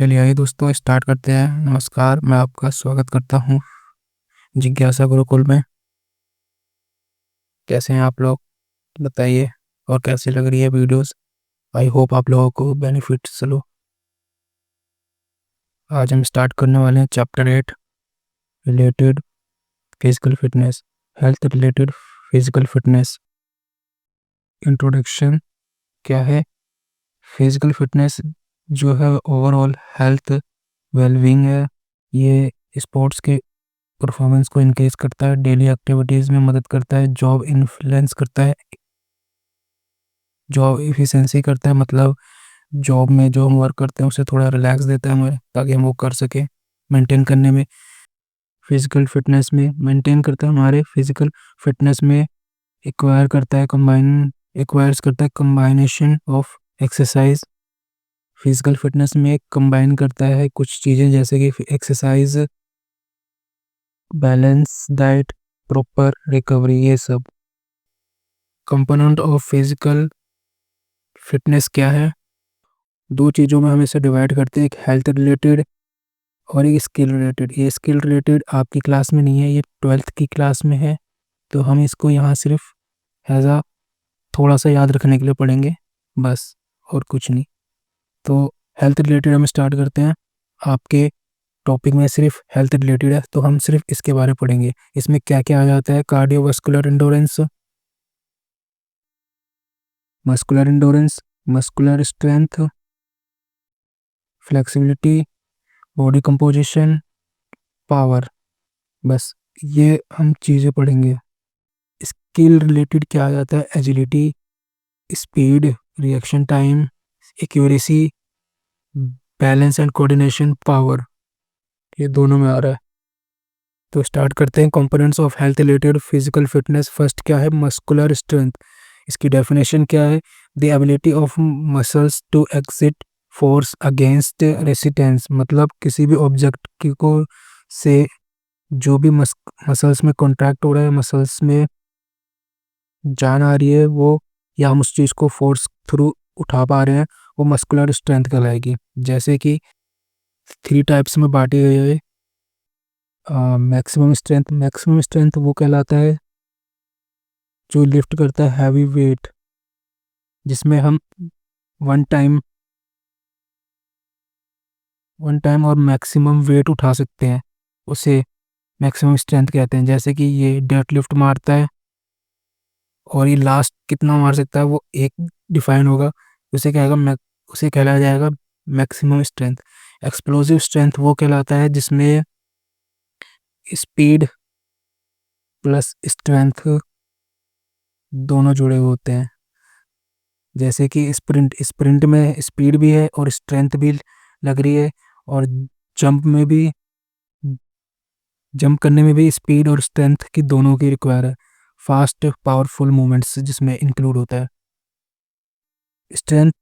चलिए आइए दोस्तों स्टार्ट करते हैं। नमस्कार, मैं आपका स्वागत करता हूँ जिज्ञासा गुरुकुल में। कैसे हैं आप लोग बताइए, और कैसी लग रही है वीडियोस। आई होप आप लोगों को बेनिफिट चलो। आज हम स्टार्ट करने वाले हैं chapter 8 related physical fitness, health related physical fitness. Introduction क्या है? फिजिकल फिटनेस जो है ओवरऑल हेल्थ वेलबींग है। ये स्पोर्ट्स के परफॉर्मेंस को इंक्रीज करता है, डेली एक्टिविटीज़ में मदद करता है, जॉब इन्फ्लुएंस करता है, जॉब इफिशिएंसी करता है। मतलब जॉब में जो हम वर्क करते हैं उसे थोड़ा रिलैक्स देता है हमें, ताकि हम वो कर सकें मेंटेन करने में। फिजिकल फिटनेस में मेंटेन करता है, हमारे फिजिकल फिटनेस में एक्वायर्स करता है कम्बाइनेशन ऑफ एक्सरसाइज। फिजिकल फिटनेस में कंबाइन करता है कुछ चीज़ें, जैसे कि exercise, balance diet, proper recovery, ये सब। कंपोनेंट ऑफ फिजिकल फिटनेस क्या है? दो चीज़ों में हम इसे डिवाइड करते हैं, एक हेल्थ रिलेटेड और एक स्किल रिलेटेड। ये स्किल रिलेटेड आपकी क्लास में नहीं है, ये 12th की क्लास में है, तो हम इसको यहाँ सिर्फ एज आ थोड़ा सा याद रखने के लिए पढ़ेंगे बस, और कुछ नहीं। तो हेल्थ रिलेटेड हम स्टार्ट करते हैं। आपके टॉपिक में सिर्फ हेल्थ रिलेटेड है, तो हम सिर्फ इसके बारे में पढ़ेंगे। इसमें क्या क्या आ जाता है? Cardiovascular endurance, muscular endurance, muscular strength, flexibility, body composition, power. बस ये हम चीज़ें पढ़ेंगे। स्किल रिलेटेड क्या आ जाता है? Agility, speed, reaction time, accuracy, balance and coordination, power. ये दोनों में आ रहा है। तो स्टार्ट करते हैं। Components of health related physical fitness. First क्या है? Muscular strength. इसकी डेफिनेशन क्या है? The ability of muscles to exert force against resistance. मतलब किसी भी ऑब्जेक्ट को से जो भी मसल्स में कॉन्ट्रैक्ट हो रहा है, मसल्स में जान आ रही है वो, या हम उस चीज़ को फोर्स थ्रू उठा पा रहे हैं, वो मस्कुलर स्ट्रेंथ कहलाएगी। जैसे कि 3 टाइप्स में बांटी गई है। मैक्सिमम स्ट्रेंथ वो कहलाता है जो लिफ्ट करता है हैवी वेट, जिसमें हम वन टाइम और मैक्सिमम वेट उठा सकते हैं, उसे मैक्सिमम स्ट्रेंथ कहते हैं। जैसे कि ये डेड लिफ्ट मारता है, और ये लास्ट कितना मार सकता है वो एक डिफाइन होगा, उसे कहलाया जाएगा मैक्सिमम स्ट्रेंथ। एक्सप्लोसिव स्ट्रेंथ वो कहलाता है जिसमें स्पीड प्लस स्ट्रेंथ दोनों जुड़े हुए होते हैं। जैसे कि स्प्रिंट में स्पीड भी है और स्ट्रेंथ भी लग रही है, और जंप करने में भी स्पीड और स्ट्रेंथ की दोनों की रिक्वायर है। फास्ट पावरफुल मूवमेंट्स जिसमें इंक्लूड होता है। स्ट्रेंथ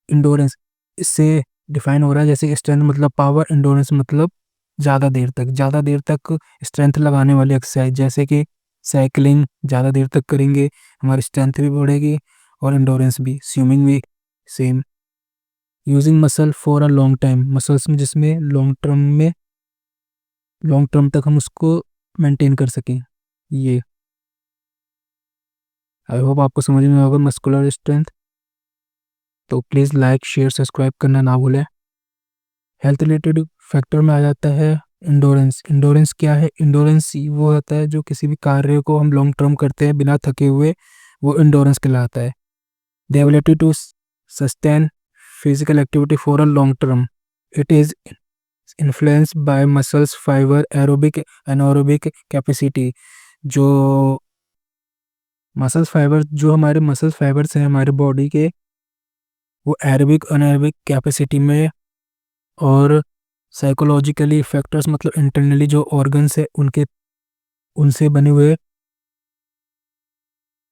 इंडोरेंस इससे डिफाइन हो रहा है। जैसे स्ट्रेंथ मतलब पावर, इंडोरेंस मतलब ज़्यादा देर तक स्ट्रेंथ लगाने वाली एक्सरसाइज। जैसे कि साइकिलिंग ज़्यादा देर तक करेंगे, हमारी स्ट्रेंथ भी बढ़ेगी और इंडोरेंस भी। स्विमिंग भी same. Using muscle for a long time, muscles में जिसमें लॉन्ग टर्म तक हम उसको मेंटेन कर सकें। ये आई होप आपको समझ में होगा मस्कुलर स्ट्रेंथ। तो प्लीज़ लाइक शेयर सब्सक्राइब करना ना भूलें। हेल्थ रिलेटेड फैक्टर में आ जाता है इंडोरेंस। इंडोरेंस क्या है? इंडोरेंस वो होता है जो किसी भी कार्य को हम लॉन्ग टर्म करते हैं बिना थके हुए, वो इंडोरेंस कहलाता है। The ability to sustain physical activity for a long term. It is influenced by muscles fibre aerobic anaerobic capacity. जो हमारे मसल्स फाइबर्स हैं हमारे बॉडी के, वो एरोबिक अनएरोबिक कैपेसिटी में, और साइकोलॉजिकली फैक्टर्स मतलब इंटरनली जो ऑर्गन्स है उनके उनसे बने हुए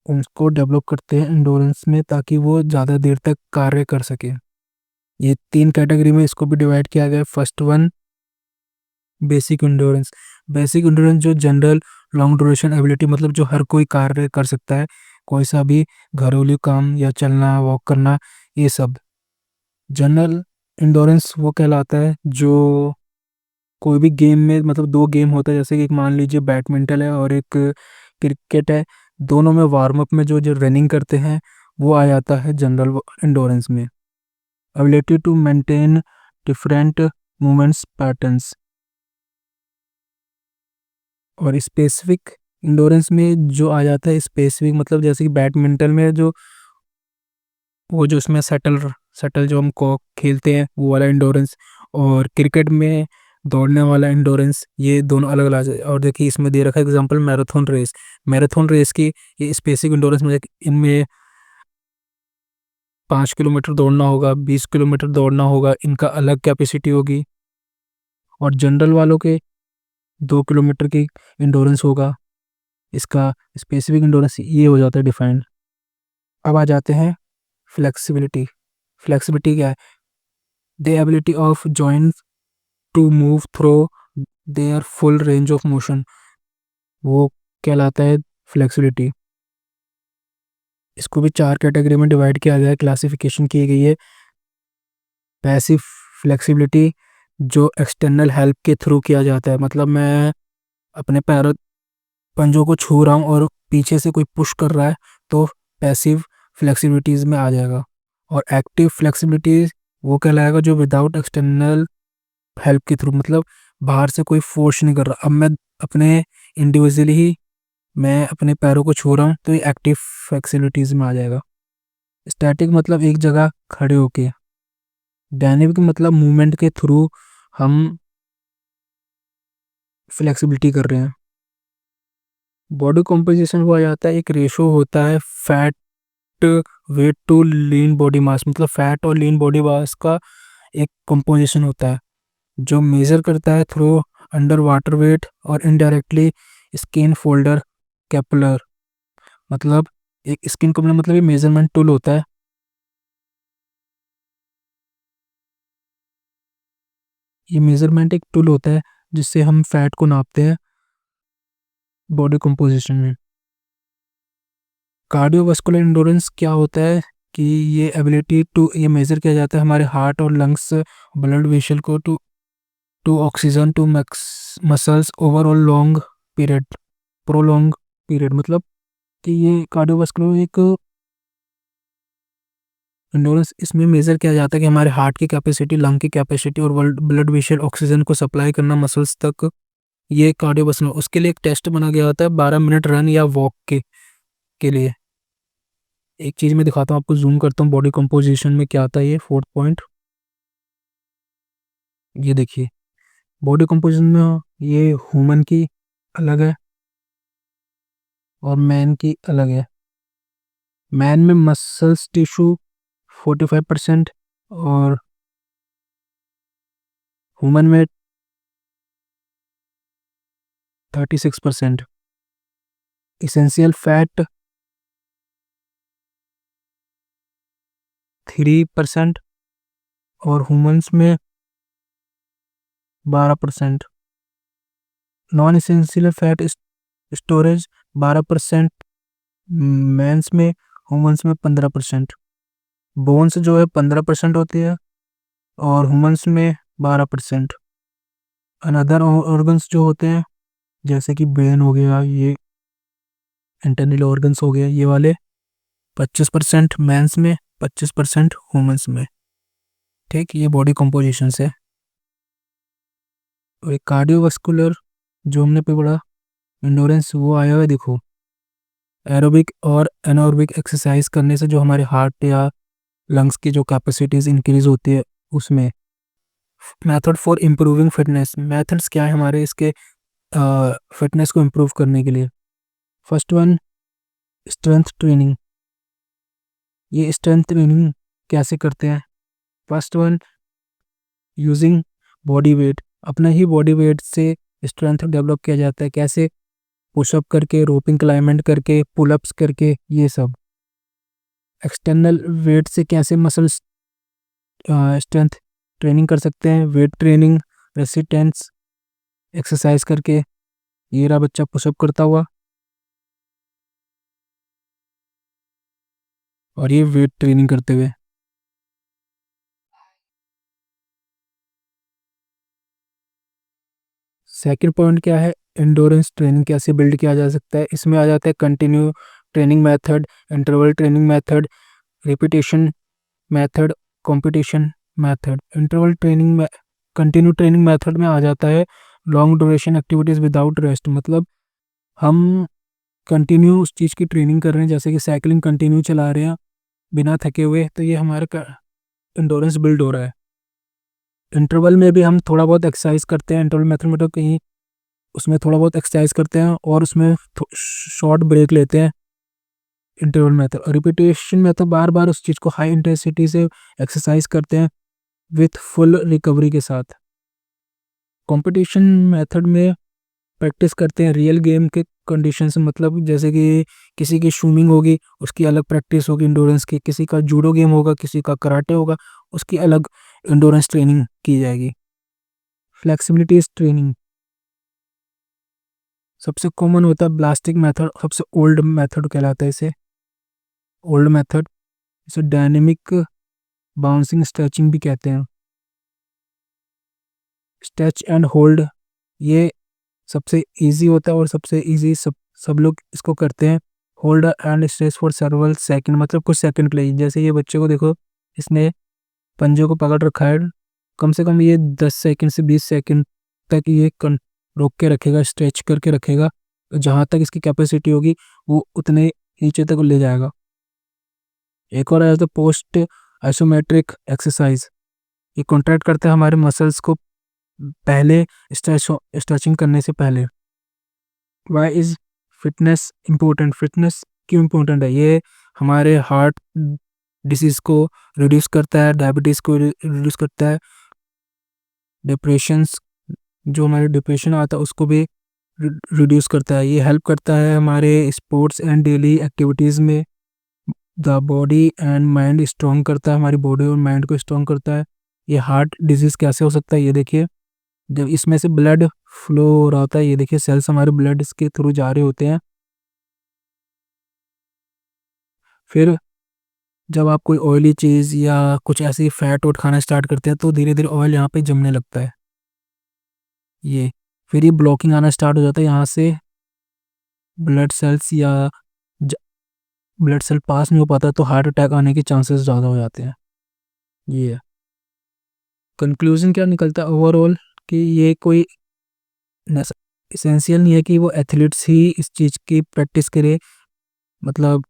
उनको डेवलप करते हैं इंडोरेंस में, ताकि वो ज़्यादा देर तक कार्य कर सके। ये 3 कैटेगरी में इसको भी डिवाइड किया गया है। First one basic endurance. Basic endurance जो जनरल लॉन्ग ड्यूरेशन एबिलिटी, मतलब जो हर कोई कार्य कर सकता है, कोई सा भी घरेलू काम या चलना वॉक करना, ये सब जनरल इंडोरेंस वो कहलाता है जो कोई भी गेम में, मतलब दो गेम होता है, जैसे कि एक मान लीजिए बैडमिंटन है और एक क्रिकेट है, दोनों में वार्म अप में जो जो रनिंग करते हैं वो आ जाता है जनरल इंडोरेंस में। Ability to maintain different movements patterns. और स्पेसिफिक इंडोरेंस में जो आ जाता है स्पेसिफिक, मतलब जैसे कि बैडमिंटन में जो वो जो उसमें शटल शटल जो हम को खेलते हैं वो वाला इंडोरेंस, और क्रिकेट में दौड़ने वाला इंडोरेंस, ये दोनों अलग अलग। और देखिए इसमें दे रखा है example marathon race. Marathon race की ये स्पेसिफिक इंडोरेंस में इनमें 5 किलोमीटर दौड़ना होगा, 20 किलोमीटर दौड़ना होगा, इनका अलग कैपेसिटी होगी। और जनरल वालों के 2 किलोमीटर की इंडोरेंस होगा, इसका स्पेसिफिक इंडोरेंस ये हो जाता है डिफाइंड। अब आ जाते हैं फ्लेक्सिबिलिटी। फ्लेक्सिबिलिटी क्या है? The ability of joint to move through their full range of motion, वो कहलाता है फ्लेक्सिबिलिटी। इसको भी 4 कैटेगरी में डिवाइड किया गया है, क्लासिफिकेशन की गई है। पैसिव फ्लेक्सिबिलिटी, जो एक्सटर्नल हेल्प के थ्रू किया जाता है, मतलब मैं अपने पैरों पंजों को छू रहा हूँ और पीछे से कोई पुश कर रहा है, तो पैसिव फ्लेक्सिबिलिटीज में आ जाएगा। और एक्टिव फ्लेक्सिबिलिटीज वो कहलाएगा जो विदाउट एक्सटर्नल हेल्प के थ्रू, मतलब बाहर से कोई फोर्स नहीं कर रहा, अब मैं अपने इंडिविजुअली ही मैं अपने पैरों को छू रहा हूँ, तो ये एक्टिव फ्लेक्सिबिलिटीज में आ जाएगा। स्टैटिक मतलब एक जगह खड़े होके। डायनेमिक मतलब मूवमेंट के थ्रू हम फ्लेक्सिबिलिटी कर रहे हैं। बॉडी कॉम्पोजिशन वो आ जाता है, एक रेशो होता है fat weight to lean body mass, मतलब फैट और लीन बॉडी मास का एक कंपोजिशन होता है जो मेजर करता है थ्रू अंडर वाटर वेट और इनडायरेक्टली स्किन फोल्डर कैपुलर। मतलब एक स्किन को मतलब ये मेजरमेंट टूल होता है। ये मेजरमेंट एक टूल होता है जिससे हम फैट को नापते हैं बॉडी कंपोजिशन में। कार्डियोवास्कुलर इंडोरेंस क्या होता है कि ये एबिलिटी टू, ये मेजर किया जाता है हमारे हार्ट और लंग्स ब्लड वेसल को to to oxygen to muscles overall long period, prolonged period. मतलब कि ये कार्डियोवास्कुलर एक इंडोरेंस, इसमें मेजर किया जाता है कि हमारे हार्ट की कैपेसिटी, लंग की कैपेसिटी और ब्लड वेसल ऑक्सीजन को सप्लाई करना मसल्स तक, ये कार्डियोवास्कुलर। उसके लिए एक टेस्ट बना गया होता है 12 मिनट रन या वॉक के लिए। एक चीज मैं दिखाता हूँ आपको, जूम करता हूँ बॉडी कंपोजिशन में क्या आता है। ये फोर्थ पॉइंट, ये देखिए बॉडी कंपोजिशन में ये ह्यूमन की अलग है और मैन की अलग है। मैन में मसल्स टिश्यू 45% और ह्यूमन में 36%। इसेंशियल फैट 3% और ह्यूमंस में 12%। Non essential fat storage 12% men's में, ह्यूमंस में 15%। बोन्स जो है 15% होती है और ह्यूमंस में 12%। अनदर ऑर्गन्स जो होते हैं जैसे कि ब्रेन हो गया, ये इंटरनल ऑर्गन्स हो गए, ये वाले 25% मेंस में, 25% ह्यूमंस में। ठीक, ये बॉडी कंपोजिशन से। और एक कार्डियोवास्कुलर जो हमने पे पढ़ा इंडोरेंस, वो आया हुआ है देखो। एरोबिक और एनारोबिक एक्सरसाइज करने से जो हमारे हार्ट या लंग्स की जो कैपेसिटीज इंक्रीज होती है उसमें। Method for improving fitness, methods क्या है हमारे इसके फिटनेस को इम्प्रूव करने के लिए। First one, strength training. ये स्ट्रेंथ ट्रेनिंग कैसे करते हैं? First one, using body weight. अपना ही बॉडी वेट से स्ट्रेंथ डेवलप किया जाता है। कैसे? पुशअप करके, रोपिंग क्लाइंबिंग करके, पुलअप्स करके, ये सब। एक्सटर्नल वेट से कैसे मसल स्ट्रेंथ ट्रेनिंग कर सकते हैं? वेट ट्रेनिंग, रेसिस्टेंस एक्सरसाइज करके। ये रहा बच्चा पुशअप करता हुआ, और ये वेट ट्रेनिंग करते हुए। सेकंड पॉइंट क्या है, एंडोरेंस ट्रेनिंग कैसे बिल्ड किया जा सकता है। इसमें आ जाता है continue training method, interval training method, repetition method, competition method. Interval training में कंटिन्यू ट्रेनिंग मेथड में आ जाता है long duration activities without rest, मतलब हम कंटिन्यू उस चीज़ की ट्रेनिंग कर रहे हैं, जैसे कि साइकिलिंग कंटिन्यू चला रहे हैं बिना थके हुए, तो ये हमारा इंडोरेंस बिल्ड हो रहा है। इंटरवल में भी हम थोड़ा बहुत एक्सरसाइज करते हैं, इंटरवल मेथड में तो कहीं उसमें थोड़ा बहुत एक्सरसाइज करते हैं और उसमें शॉर्ट ब्रेक लेते हैं इंटरवल मेथड। और रिपीटेशन में तो बार बार उस चीज़ को हाई इंटेंसिटी से एक्सरसाइज करते हैं विथ फुल रिकवरी के साथ। कंपटीशन मेथड में प्रैक्टिस करते हैं रियल गेम के कंडीशंस, मतलब जैसे कि किसी की स्विमिंग होगी उसकी अलग प्रैक्टिस होगी इंडोरेंस की, किसी का जूडो गेम होगा, किसी का कराटे होगा, उसकी अलग इंडोरेंस ट्रेनिंग की जाएगी। फ्लेक्सिबिलिटी ट्रेनिंग सबसे कॉमन होता है ब्लास्टिक मेथड, सबसे ओल्ड मेथड कहलाता है इसे, ओल्ड मेथड। इसे डायनेमिक बाउंसिंग स्ट्रेचिंग भी कहते हैं। स्ट्रेच एंड होल्ड ये सबसे इजी होता है और सबसे इजी सब लोग इसको करते हैं। Hold and stretch for several second, मतलब कुछ सेकंड के लिए। जैसे ये बच्चे को देखो, इसने पंजे को पकड़ रखा है, कम से कम ये 10 सेकंड से 20 सेकंड तक ये रोक के रखेगा, स्ट्रेच करके रखेगा, जहाँ तक इसकी कैपेसिटी होगी वो उतने नीचे तक ले जाएगा। एक और है तो पोस्ट आइसोमेट्रिक एक्सरसाइज, ये कॉन्ट्रैक्ट करता है हमारे मसल्स को पहले स्ट्रेचिंग करने से पहले। Why is fitness important, fitness क्यों इम्पोर्टेंट है, ये हमारे हार्ट डिसीज़ को रिड्यूस करता है, डायबिटीज़ को रिड्यूस करता है, डिप्रेशंस, जो हमारे डिप्रेशन आता है उसको भी रिड्यूस करता है। ये हेल्प करता है हमारे स्पोर्ट्स एंड डेली एक्टिविटीज़ में। The body and mind strong करता है, हमारी बॉडी और माइंड को स्ट्रॉन्ग करता है। ये हार्ट डिजीज़ कैसे हो सकता है, ये देखिए, जब इसमें से ब्लड फ्लो हो रहा होता है, ये देखिए सेल्स हमारे ब्लड के थ्रू जा रहे होते हैं। फिर जब आप कोई ऑयली चीज़ या कुछ ऐसी फैट वोट खाना स्टार्ट करते हैं तो धीरे धीरे ऑयल यहाँ पे जमने लगता है, ये फिर ये ब्लॉकिंग आना स्टार्ट हो जाता है यहाँ से, ब्लड सेल्स या ब्लड सेल पास नहीं हो पाता तो हार्ट अटैक आने के चांसेस ज़्यादा हो जाते हैं। ये कंक्लूजन क्या निकलता है ओवरऑल, कि ये कोई इसेंशियल नहीं है कि वो एथलीट्स ही इस चीज़ की प्रैक्टिस करे, मतलब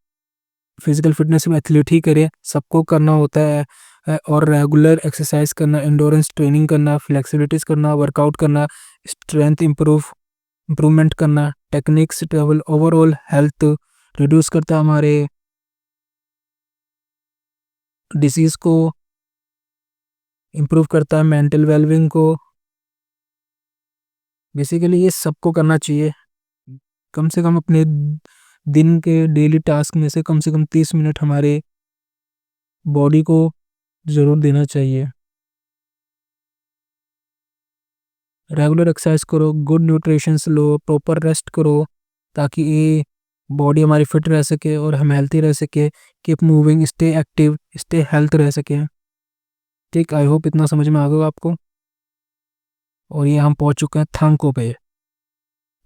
फिजिकल फिटनेस में एथलीट ही करे, सबको करना होता है। और रेगुलर एक्सरसाइज करना, इंडोरेंस ट्रेनिंग करना, फ्लेक्सिबिलिटीज करना, वर्कआउट करना, स्ट्रेंथ इम्प्रूवमेंट करना, techniques travel, overall health reduce करता है, हमारे डिसीज़ को इम्प्रूव करता है, मेंटल वेलबींग को। बेसिकली ये सबको करना चाहिए, कम से कम अपने दिन के डेली टास्क में से कम 30 मिनट हमारे बॉडी को ज़रूर देना चाहिए। रेगुलर एक्सरसाइज करो, गुड न्यूट्रिशन लो, प्रॉपर रेस्ट करो, ताकि ये बॉडी हमारी फिट रह सके और हम हेल्थी रह सके, keep moving, stay active, stay health रह सके। ठीक, आई होप इतना समझ में आ गया आपको। और ये हम पहुंच चुके हैं थैंको पे।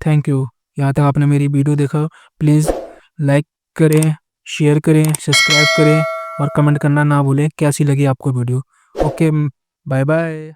थैंक यू, यहाँ तक आपने मेरी वीडियो देखा। प्लीज़ लाइक करें, शेयर करें, सब्सक्राइब करें और कमेंट करना ना भूलें कैसी लगी आपको वीडियो। Okay, bye bye.